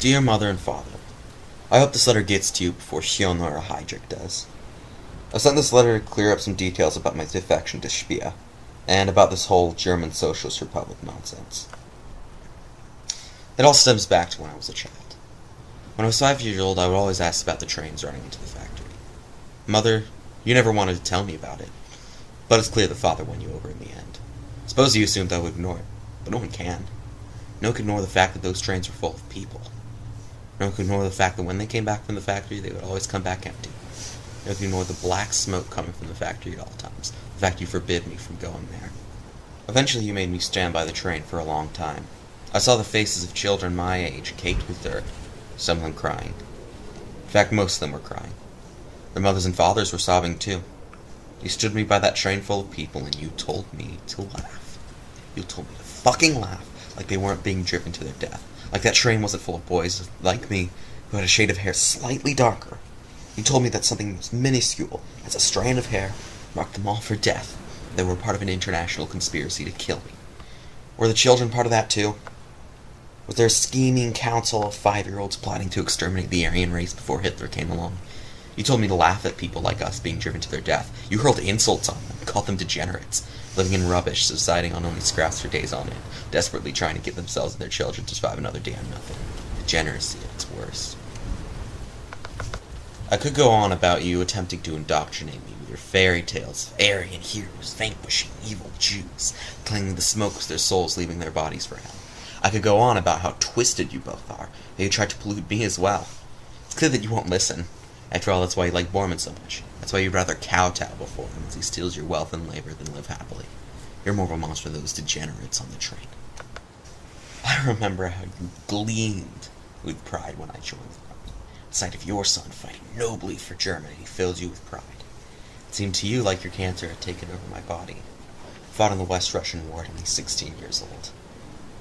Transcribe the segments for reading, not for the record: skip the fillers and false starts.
Dear Mother and Father, I hope this letter gets to you before Shiona or Heydrich does. I sent this letter to clear up some details about my defection to Speer, and about this whole German Socialist Republic nonsense. It all stems back to when I was a child. When I was 5 years old, I would always ask about the trains running into the factory. Mother, you never wanted to tell me about it, but it's clear that Father won you over in the end. Suppose you assumed I would ignore it, but no one can. No one can ignore the fact that those trains were full of people. No one can ignore the fact that when they came back from the factory, they would always come back empty. No one can ignore the black smoke coming from the factory at all times. The fact you forbid me from going there. Eventually you made me stand by the train for a long time. I saw the faces of children my age, caked with dirt, some of them crying. In fact, most of them were crying. Their mothers and fathers were sobbing too. You stood me by that train full of people and you told me to laugh. You told me to fucking laugh like they weren't being driven to their death. Like that train wasn't full of boys like me who had a shade of hair slightly darker. You told me that something as minuscule as a strand of hair marked them all for death. They were part of an international conspiracy to kill me. Were the children part of that too? Was there a scheming council of 5-year-olds plotting to exterminate the Aryan race before Hitler came along? You told me to laugh at people like us being driven to their death. You hurled insults on them, called them degenerates, living in rubbish, subsiding on only scraps for days on end, desperately trying to get themselves and their children to survive another day on nothing. Degeneracy at its worst. I could go on about you attempting to indoctrinate me with your fairy tales of Aryan heroes vanquishing evil Jews, clinging to smoke with their souls leaving their bodies for hell. I could go on about how twisted you both are, how you tried to pollute me as well. It's clear that you won't listen. After all, that's why you like Bormann so much. That's why you'd rather kowtow before him as he steals your wealth and labor than live happily. You're more of a monster than those degenerates on the train. I remember how you gleamed with pride when I joined the army. The sight of your son fighting nobly for Germany filled you with pride. It seemed to you like your cancer had taken over my body. I fought in the West Russian War at only 16 years old.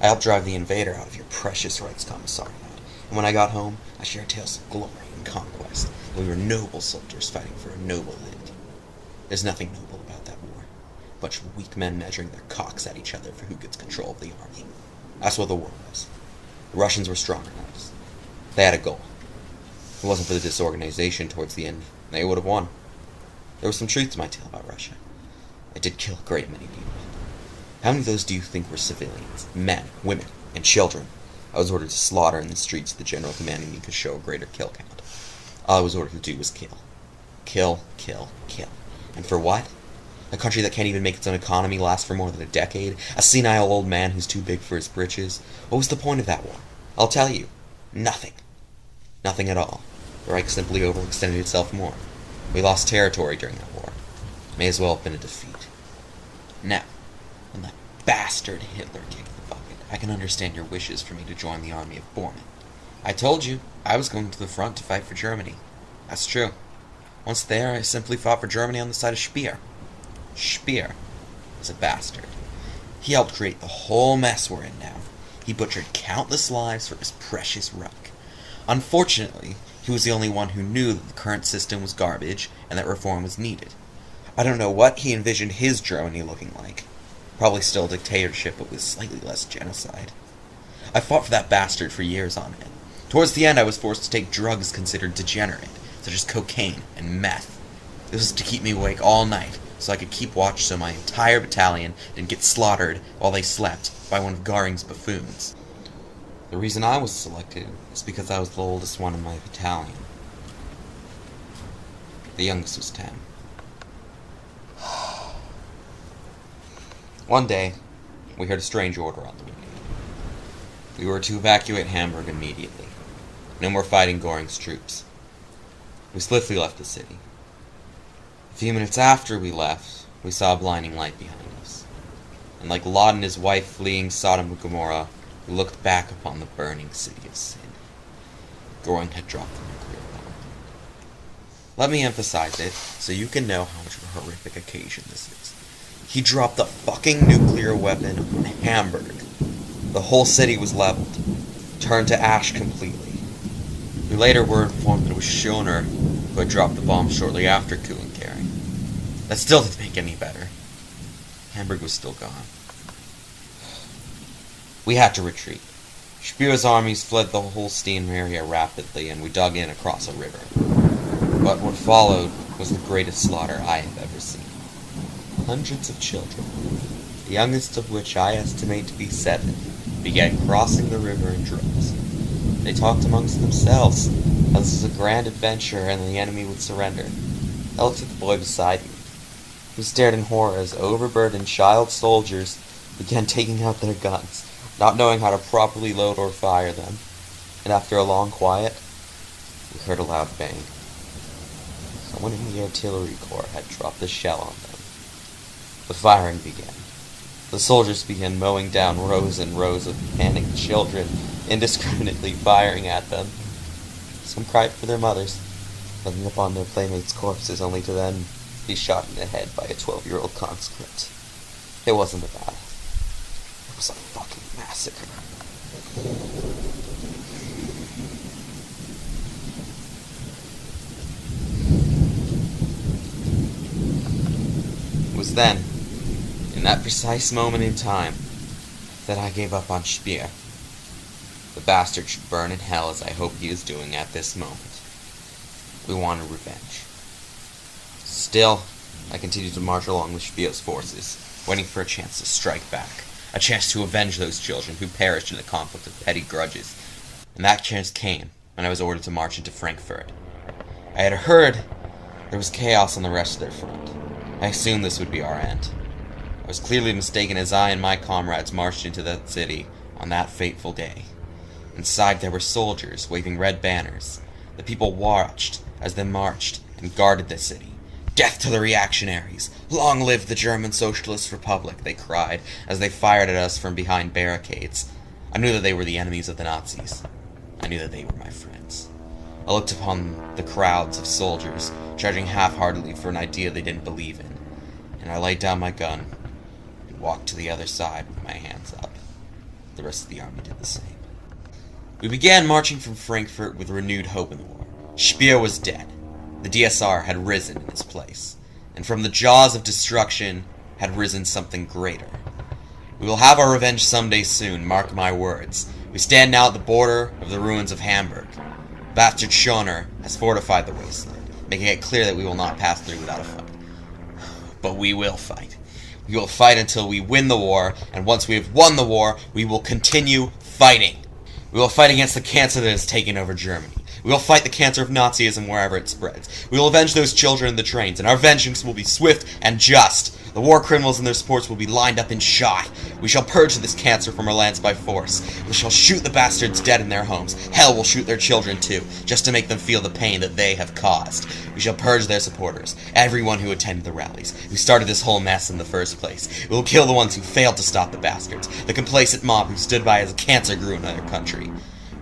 I helped drive the invader out of your precious Reichskommissariat, and when I got home, I shared tales of glory and conquest. We were noble soldiers fighting for a noble end. There's nothing noble about that war. A bunch of weak men measuring their cocks at each other for who gets control of the army. That's what the war was. The Russians were stronger than us. They had a goal. If it wasn't for the disorganization towards the end, they would have won. There was some truth to my tale about Russia. I did kill a great many people. How many of those do you think were civilians? Men, women, and children. I was ordered to slaughter in the streets. The general commanding me could show a greater kill count. All I was ordered to do was kill. Kill, kill, kill. And for what? A country that can't even make its own economy last for more than a decade? A senile old man who's too big for his britches? What was the point of that war? I'll tell you. Nothing. Nothing at all. The Reich simply overextended itself more. We lost territory during that war. May as well have been a defeat. Now, when that bastard Hitler kicked the bucket, I can understand your wishes for me to join the army of Bormann. I told you, I was going to the front to fight for Germany. That's true. Once there, I simply fought for Germany on the side of Speer. Speer was a bastard. He helped create the whole mess we're in now. He butchered countless lives for his precious Reich. Unfortunately, he was the only one who knew that the current system was garbage and that reform was needed. I don't know what he envisioned his Germany looking like. Probably still a dictatorship, but with slightly less genocide. I fought for that bastard for years on end. Towards the end, I was forced to take drugs considered degenerate, such as cocaine and meth. This was to keep me awake all night, so I could keep watch so my entire battalion didn't get slaughtered while they slept by one of Göring's buffoons. The reason I was selected is because I was the oldest one in my battalion. The youngest was 10. One day, we heard a strange order on the radio. We were to evacuate Hamburg immediately. No more fighting Göring's troops. We swiftly left the city. A few minutes after we left, we saw a blinding light behind us. And like Lot and his wife fleeing Sodom and Gomorrah, we looked back upon the burning city of sin. Göring had dropped the nuclear bomb. Let me emphasize it, so you can know how much of a horrific occasion this is. He dropped the fucking nuclear weapon on Hamburg. The whole city was leveled, turned to ash completely. We later were informed that it was Schoner who had dropped the bomb shortly after killing Göring. That still didn't make it any better. Hamburg was still gone. We had to retreat. Speer's armies fled the Holstein area rapidly, and we dug in across a river. But what followed was the greatest slaughter I have ever seen. Hundreds of children, the youngest of which I estimate to be 7, began crossing the river in droves. They talked amongst themselves, how this was a grand adventure and the enemy would surrender. I looked at the boy beside me, who stared in horror as overburdened child soldiers began taking out their guns, not knowing how to properly load or fire them. And after a long quiet, we heard a loud bang. Someone in the artillery corps had dropped a shell on them. The firing began. The soldiers began mowing down rows and rows of panicked children, indiscriminately firing at them. Some cried for their mothers, looking upon their playmates' corpses only to then be shot in the head by a 12-year-old conscript. It wasn't a battle. It was a fucking massacre. It was then, in that precise moment in time, that I gave up on Speer. The bastard should burn in hell as I hope he is doing at this moment. We wanted revenge. Still, I continued to march along with Speer's forces, waiting for a chance to strike back, a chance to avenge those children who perished in the conflict of petty grudges. And that chance came when I was ordered to march into Frankfurt. I had heard there was chaos on the rest of their front. I assumed this would be our end. I was clearly mistaken as I and my comrades marched into that city on that fateful day. Inside there were soldiers waving red banners. The people watched as they marched and guarded the city. Death to the reactionaries! Long live the German Socialist Republic, they cried as they fired at us from behind barricades. I knew that they were the enemies of the Nazis. I knew that they were my friends. I looked upon the crowds of soldiers, charging half-heartedly for an idea they didn't believe in, and I laid down my gun and walked to the other side with my hands up. The rest of the army did the same. We began marching from Frankfurt with renewed hope in the war. Speer was dead. The DSR had risen in his place, and from the jaws of destruction had risen something greater. We will have our revenge someday soon, mark my words. We stand now at the border of the ruins of Hamburg. Bastard Schoner has fortified the wasteland, making it clear that we will not pass through without a fight. But we will fight. We will fight until we win the war, and once we have won the war, we will continue fighting. We will fight against the cancer that has taken over Germany. We will fight the cancer of Nazism wherever it spreads. We will avenge those children in the trains, and our vengeance will be swift and just. The war criminals and their supports will be lined up and shot. We shall purge this cancer from our lands by force. We shall shoot the bastards dead in their homes. Hell will shoot their children too, just to make them feel the pain that they have caused. We shall purge their supporters, everyone who attended the rallies, who started this whole mess in the first place. We will kill the ones who failed to stop the bastards, the complacent mob who stood by as a cancer grew in their country.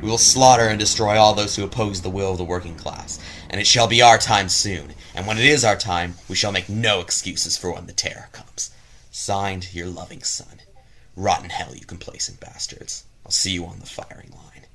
We will slaughter and destroy all those who oppose the will of the working class, and it shall be our time soon, and when it is our time, we shall make no excuses for when the terror comes. Signed, your loving son. Rotten hell, you complacent bastards. I'll see you on the firing line.